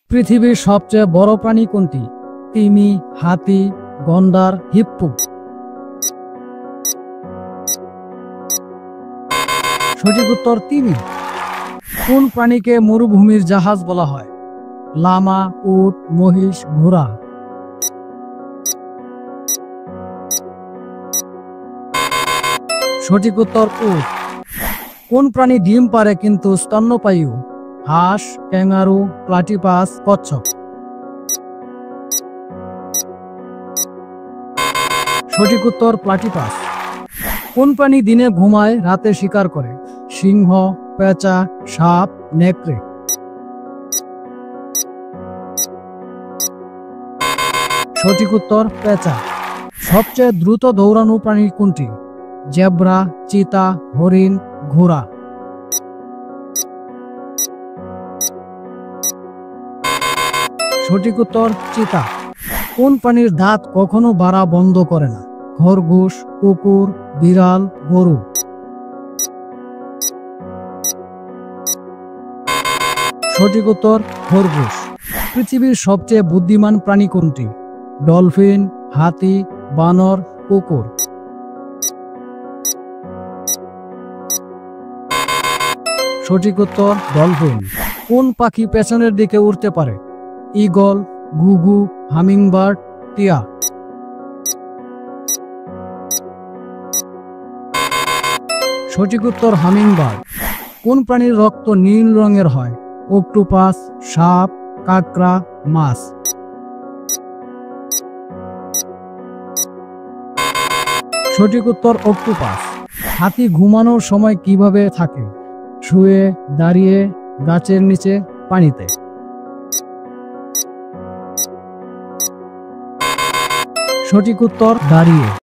পৃথিবীর সবচেয়ে বড় প্রাণী কোনটি? তিমি, হাতি, গন্ডার, হিপ্পো। সঠিক উত্তর তিমি। কোন প্রাণীকে মরুভূমির জাহাজ বলা হয়? লামা, উট, মহিষ, ঘোড়া। সঠিক উত্তর উট। কোন প্রাণী ডিম পারে কিন্তু স্তন্যপায়ী? হাঁস, ক্যাঙ্গারু, প্লাটিপাস, কচ্ছপ। সঠিক উত্তর প্লাটিপাস। কোন প্রাণী দিনে ঘুমায়, রাতে শিকার করে? সিংহ, পেঁচা, সাপ, নেকড়ে। সঠিক উত্তর পেঁচা। সবচেয়ে দ্রুত দৌড়ানো প্রাণী কোনটি? জেব্রা, চিতা, হরিণ, ঘোড়া। সঠিক উত্তর চিতা। কোন প্রাণীর দাঁত কখনো বাড়া বন্ধ করে না? খরগোশ, কুকুর, বিড়াল, গরু। সঠিক উত্তর খরগোশ। পৃথিবীর সবচেয়ে বুদ্ধিমান প্রাণী কোনটি? ডলফিন, হাতি, বানর, কুকুর। সঠিক উত্তর ডলফিন। কোন পাখি পেছনের দিকে উড়তে পারে? ঈগল, ঘুঘু, হামিংবার্ড, টিয়া। সঠিক উত্তর হামিংবার্ড। কোন প্রাণীর রক্ত নীল রঙের হয়? অক্টোপাস, সাপ, কাঁকড়া, মাছ। সঠিক উত্তর অক্টোপাস। হাতি ঘুমানোর সময় কিভাবে থাকে? শুয়ে, দাঁড়িয়ে, গাছের নিচে, পানিতে। সঠিক উত্তর দাঁড়িয়ে।